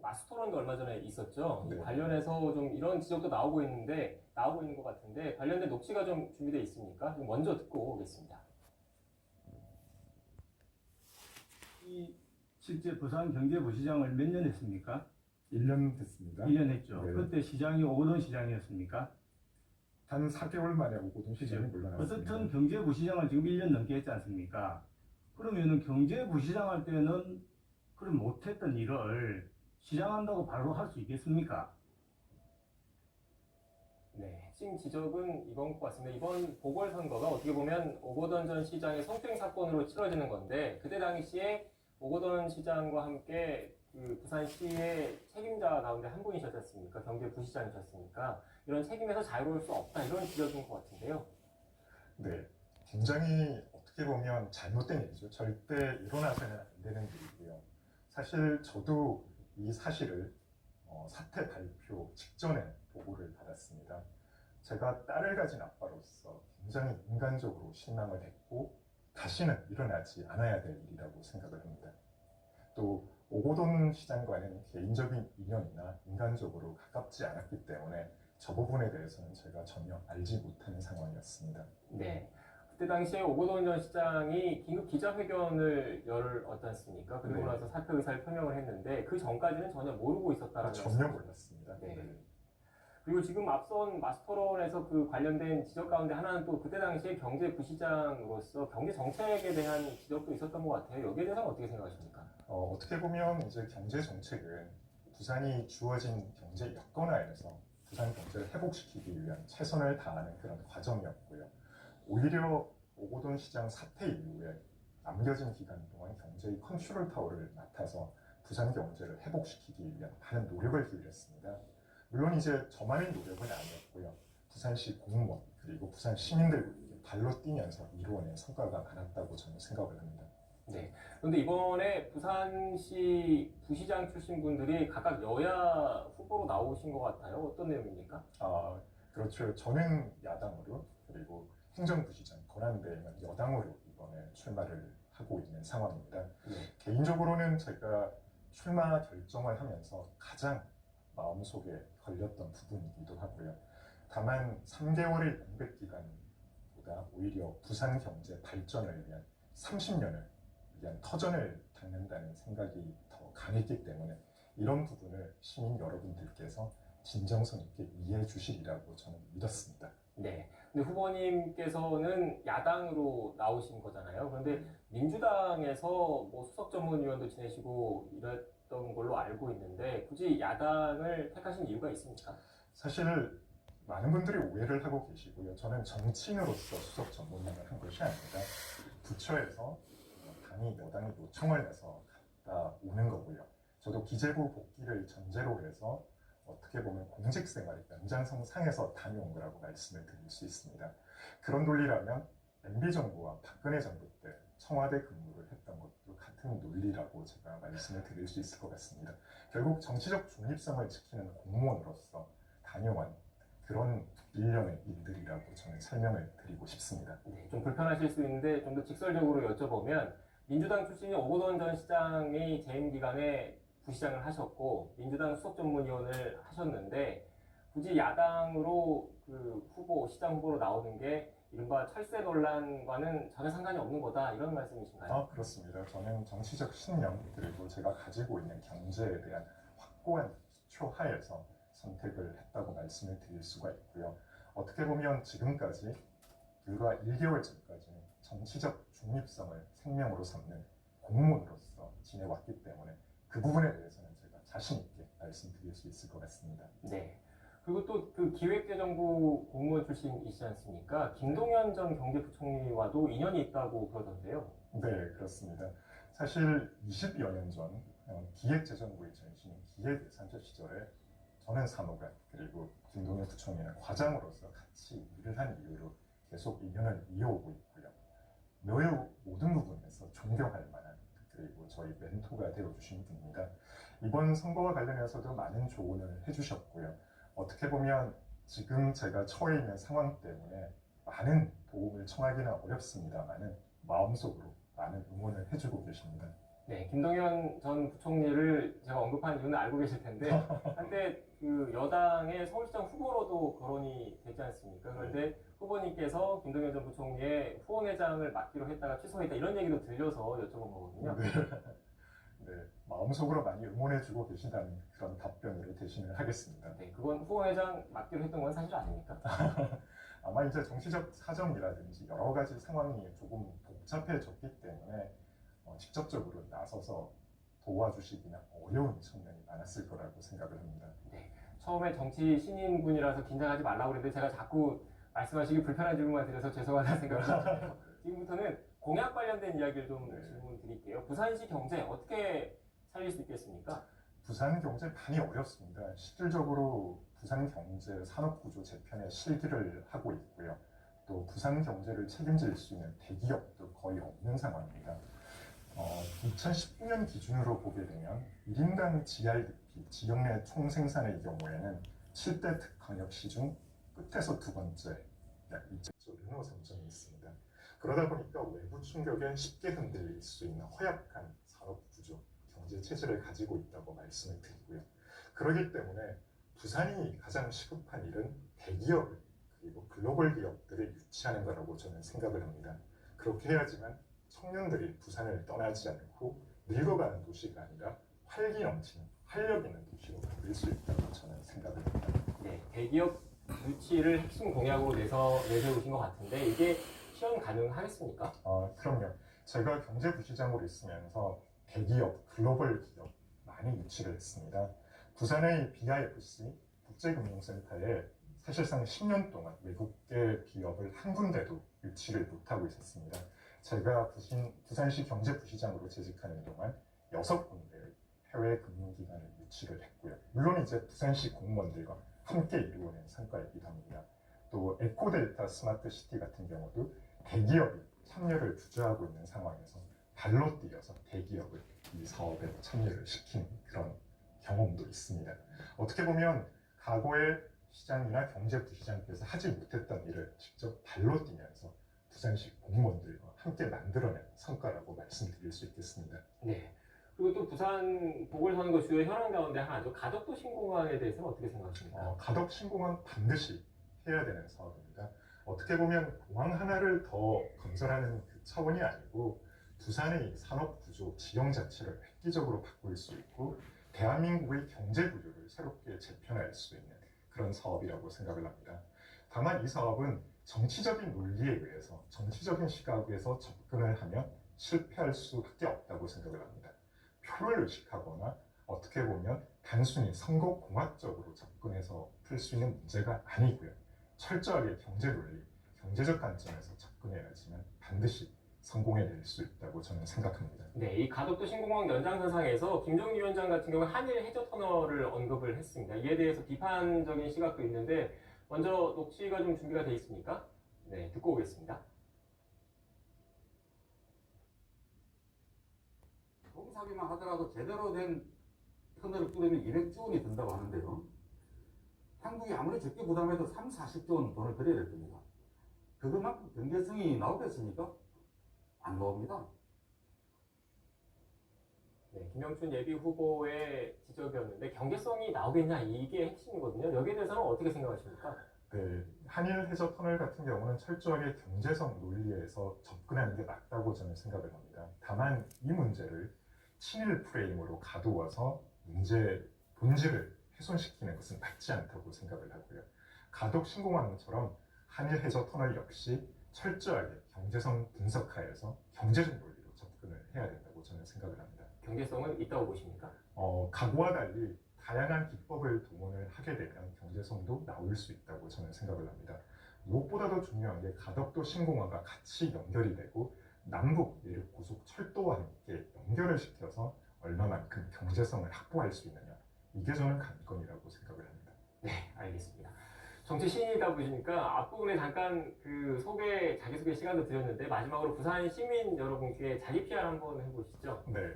마스토론도 얼마 전에 있었죠. 네. 관련해서 좀 이런 지적도 나오고 있는 것 같은데 관련된 녹취가 좀 준비되어 있습니까? 좀 먼저 듣고 오겠습니다. 이 실제 부산 경제부시장을 몇 년 했습니까? 1년 됐습니다. 1년 했죠. 네. 그때 시장이 오거돈 시장이었습니까? 한 4개월 만에 오고돈 시장이 물러났습니다. 어쨌든 경제부시장을 지금 1년 넘게 했지 않습니까? 그러면은 경제부시장 할 때는 그럼 못했던 일을 시장한다고 바로 할 수 있겠습니까? 네, 핵심 지적은 이건 것 같습니다. 이번 보궐선거가 어떻게 보면 오거돈 전 시장의 성추행 사건으로 치러지는 건데 그때 당시에 오거돈 시장과 함께 그 부산시의 책임자 가운데 한 분이셨지 않습니까? 경제부시장이셨으니까 이런 책임에서 자유로울 수 없다 이런 지적인 것 같은데요. 네, 굉장히 어떻게 보면 잘못된 일이죠. 절대 일어나서는 안 되는 일이고요. 사실 저도 이 사실을 사퇴 발표 직전에 보고를 받았습니다. 제가 딸을 가진 아빠로서 굉장히 인간적으로 실망을 했고 다시는 일어나지 않아야 될 일이라고 생각을 합니다. 또 오고돈 시장과는 개인적인 인연이나 인간적으로 가깝지 않았기 때문에 저 부분에 대해서는 제가 전혀 알지 못하는 상황이었습니다. 네. 그때 당시에 오거돈 전 시장이 긴급 기자회견을 열었지 않습니까? 그리고 네. 나서 사퇴 의사를 표명을 했는데 그 전까지는 전혀 모르고 있었다는 전혀 몰랐습니다. 네. 그리고 지금 앞선 마스터론에서 그 관련된 지적 가운데 하나는 또 그때 당시에 경제부시장으로서 경제 정책에 대한 지적도 있었던 것 같아요. 여기에 대해서는 어떻게 생각하십니까? 어떻게 보면 이제 경제 정책은 부산이 주어진 경제 여건 하에서 부산 경제를 회복시키기 위한 최선을 다하는 그런 과정이었고요. 오히려 오고돈 시장 사태 이후에 남겨진 기간 동안 경제의 컨트롤 타워를 맡아서 부산 경제를 회복시키기 위한 많은 노력을 기울였습니다. 물론 이제 저만의 노력은 아니었고요. 부산시 공무원 그리고 부산 시민들과 발로 뛰면서 이루어낸 성과가 많았다고 저는 생각을 합니다. 네. 그런데 이번에 부산시 부시장 출신 분들이 각각 여야 후보로 나오신 것 같아요. 어떤 내용입니까? 그렇죠. 저는 야당으로 그리고 행정부시장 권한대행은 여당으로 이번에 출마를 하고 있는 상황입니다. 네. 개인적으로는 제가 출마 결정을 하면서 가장 마음속에 걸렸던 부분이기도 하고요. 다만 3개월의 공백 기간보다 오히려 부산 경제 발전을 위한 30년을 위한 터전을 닦는다는 생각이 더 강했기 때문에 이런 부분을 시민 여러분들께서 진정성 있게 이해해 주시리라고 저는 믿었습니다. 네. 근데 후보님께서는 야당으로 나오신 거잖아요. 그런데 민주당에서 뭐 수석 전문위원도 지내시고 이랬던 걸로 알고 있는데 굳이 야당을 택하신 이유가 있습니까? 사실 많은 분들이 오해를 하고 계시고요. 저는 정치인으로서 수석 전문위원을 한 것이 아닙니다. 부처에서 당이 여당이 요청을 해서 갔다 오는 거고요. 저도 기재부 복귀를 전제로 해서 어떻게 보면 공직생활의 연장선상에서 다녀온 거라고 말씀을 드릴 수 있습니다. 그런 논리라면 MB정부와 박근혜 정부 때 청와대 근무를 했던 것도 같은 논리라고 제가 말씀을 드릴 수 있을 것 같습니다. 결국 정치적 중립성을 지키는 공무원으로서 다녀온 그런 일련의 일들이라고 저는 설명을 드리고 싶습니다. 네, 좀 불편하실 수 있는데 좀 더 직설적으로 여쭤보면 민주당 출신인 오거돈 전 시장이 재임 기간에 부시장을 하셨고 민주당 수석 전문위원을 하셨는데 굳이 야당으로 그 후보 시장 후보로 나오는 게 이른바 철새 논란과는 전혀 상관이 없는 거다 이런 말씀이신가요? 그렇습니다. 저는 정치적 신념 그리고 제가 가지고 있는 경제에 대한 확고한 기초 하에서 선택을 했다고 말씀을 드릴 수가 있고요. 어떻게 보면 지금까지 불과 1개월 전까지는 정치적 중립성을 생명으로 삼는 공무원으로서 지내왔기 때문에 그 부분에 대해서는 제가 자신 있게 말씀드릴 수 있을 것 같습니다. 네. 그리고 또 그 기획재정부 공무원 출신이시지 않습니까? 김동연 전 경제부총리와도 인연이 있다고 그러던데요. 네, 그렇습니다. 사실 20여 년 전 기획재정부의 전신인 기획예산처 시절에 저는 사무관 그리고 김동연 부총리는 과장으로서 같이 일을 한 이유로 계속 인연을 이어오고 있고요. 매우 모든 부분에서 존경할 만한 그리고 저희 멘토가 되어주신 분입니다. 이번 선거와 관련해서도 많은 조언을 해주셨고요. 어떻게 보면 지금 제가 처해 있는 상황 때문에 많은 도움을 청하기는 어렵습니다만은 마음속으로 많은 응원을 해주고 계십니다. 네, 김동연 전 부총리를 제가 언급한 이유는 알고 계실 텐데 한때 그 여당의 서울시장 후보로도 거론이 되지 않습니까? 그런데 후보님께서 김동연 전 부총리의 후원회장을 맡기로 했다가 취소했다 이런 얘기도 들려서 여쭤본 거거든요. 네. 네, 마음속으로 많이 응원해주고 계신다는 그런 답변으로 대신을 하겠습니다. 네, 그건 후원회장 맡기로 했던 건 사실 아닙니까? 아마 이제 정치적 사정이라든지 여러 가지 상황이 조금 복잡해졌기 때문에 직접적으로 나서서 도와주시기는 어려운 측면이 많았을 거라고 생각을 합니다. 처음에 정치 신인분이라서 긴장하지 말라고 그랬는데 제가 자꾸 말씀하시기 불편한 질문만 드려서 죄송하다는 생각을 합니다. 지금부터는 공약 관련된 이야기를 좀 네. 질문 드릴게요. 부산시 경제 어떻게 살릴 수 있겠습니까? 부산 경제 많이 어렵습니다. 실질적으로 부산 경제 산업구조 재편에 실기를 하고 있고요. 또 부산 경제를 책임질 수 있는 대기업도 거의 없는 상황입니다. 2019년 기준으로 보게 되면 1인당 GRDP, 지역 내 총생산의 경우에는 7대 특광역시 중 끝에서 두 번째, 약 2점 르노 성점이 있습니다. 그러다 보니까 외부 충격에 쉽게 흔들릴 수 있는 허약한 산업구조, 경제 체질을 가지고 있다고 말씀을 드리고요. 그렇기 때문에 부산이 가장 시급한 일은 대기업을 그리고 글로벌 기업들을 유치하는 거라고 저는 생각을 합니다. 그렇게 해야지만 청년들이 부산을 떠나지 않고 늙어가는 도시가 아니라 활기 넘치는 활력 있는 도시로 바뀔 수 있다고 저는 생각을 합니다. 네, 대기업 유치를 핵심 공약으로 내세우신 것 같은데 이게 실현 가능하겠습니까? 그럼요. 제가 경제부시장으로 있으면서 대기업, 글로벌 기업 많이 유치를 했습니다. 부산의 BIFC 국제금융센터에 사실상 10년 동안 외국계 기업을 한 군데도 유치를 못하고 있었습니다. 제가 부산시 경제부시장으로 재직하는 동안 6군데의 해외 금융기관을 유치를 했고요. 물론 이제 부산시 공무원들과 함께 이루어낸 성과이기도 합니다. 또 에코델타 스마트시티 같은 경우도 대기업이 참여를 주저하고 있는 상황에서 발로 뛰어서 대기업을 이 사업에 참여를 시킨 그런 경험도 있습니다. 어떻게 보면 과거의 시장이나 경제부시장께서 하지 못했던 일을 직접 발로 뛰면서 부산시 공무원들과 함께 만들어낸 성과라고 말씀드릴 수 있겠습니다. 네. 그리고 또 부산 보궐선거 주요 현안 가운데 하나죠. 가덕도 신공항에 대해서는 어떻게 생각하십니까? 가덕 신공항 반드시 해야 되는 사업입니다. 어떻게 보면 공항 하나를 더 건설하는 그 차원이 아니고 부산의 산업 구조, 지형 자체를 획기적으로 바꿀 수 있고 대한민국의 경제 구조를 새롭게 재편할 수 있는 그런 사업이라고 생각을 합니다. 다만 이 사업은 정치적인 논리에 의해서 정치적인 시각에서 접근을 하면 실패할 수밖에 없다고 생각을 합니다. 표를 의식하거나 어떻게 보면 단순히 선거공학적으로 접근해서 풀 수 있는 문제가 아니고요. 철저하게 경제 논리, 경제적 관점에서 접근해야지만 반드시 성공해낼 수 있다고 저는 생각합니다. 네, 이 가덕도 신공항 연장선상에서 김정일 위원장 같은 경우 한일 해저 터널을 언급을 했습니다. 이에 대해서 비판적인 시각도 있는데 먼저 녹취가 좀 준비가 돼 있습니까? 네, 듣고 오겠습니다. 공사비만 하더라도 제대로 된 터널을 뚫으면 200조 원이 든다고 하는데요. 한국이 아무리 적게 부담해도 3, 40조 원 돈을 들여야 될 겁니다. 그것만큼 경제성이 나오겠습니까? 안 나옵니다. 네, 김영춘 예비 후보의 지적이었는데 경제성이 나오겠냐 이게 핵심이거든요. 여기에 대해서는 어떻게 생각하십니까? 네, 한일 해저 터널 같은 경우는 철저하게 경제성 논리에서 접근하는 게 맞다고 저는 생각을 합니다. 다만 이 문제를 친일 프레임으로 가두어서 문제 본질을 훼손시키는 것은 맞지 않다고 생각을 하고요. 가덕 신공항처럼 한일 해저 터널 역시 철저하게 경제성 분석하에서 경제적 논리로 접근을 해야 된다고 저는 생각을 합니다. 경제성은 있다고 보십니까? 과거와 달리 다양한 기법을 동원을 하게 되면 경제성도 나올 수 있다고 저는 생각을 합니다. 무엇보다도 중요한 게 가덕도 신공항과 같이 연결이 되고 남북 내륙 고속 철도와 함께 연결을 시켜서 얼마만큼 경제성을 확보할 수 있느냐, 이게 저는 관건이라고 생각을 합니다. 네, 알겠습니다. 정치 신인이다 보시니까 앞부분에 잠깐 그 자기소개 시간도 드렸는데 마지막으로 부산 시민 여러분께 자기 PR 한번 해보시죠. 네,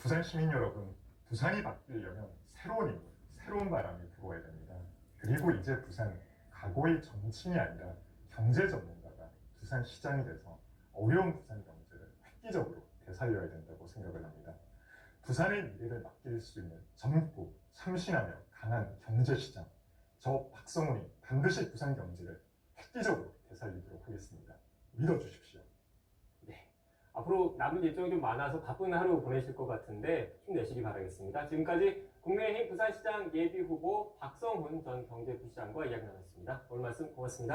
부산 시민 여러분, 부산이 바뀌려면 새로운 인물, 새로운 바람이 불어야 됩니다. 그리고 이제 부산, 과거의 정치인이 아니라 경제 전문가가 부산 시장이 돼서 어려운 부산 경제를 획기적으로 되살려야 된다고 생각을 합니다. 부산의 미래를 맡길 수 있는 젊고 참신하며 강한 경제시장, 저 박성훈이 반드시 부산 경제를 획기적으로 되살리도록 하겠습니다. 믿어주십시오. 앞으로 남은 일정이 좀 많아서 바쁜 하루 보내실 것 같은데 힘내시기 바라겠습니다. 지금까지 국민의힘 부산시장 예비후보 박성훈 전 경제부시장과 이야기 나눴습니다. 오늘 말씀 고맙습니다.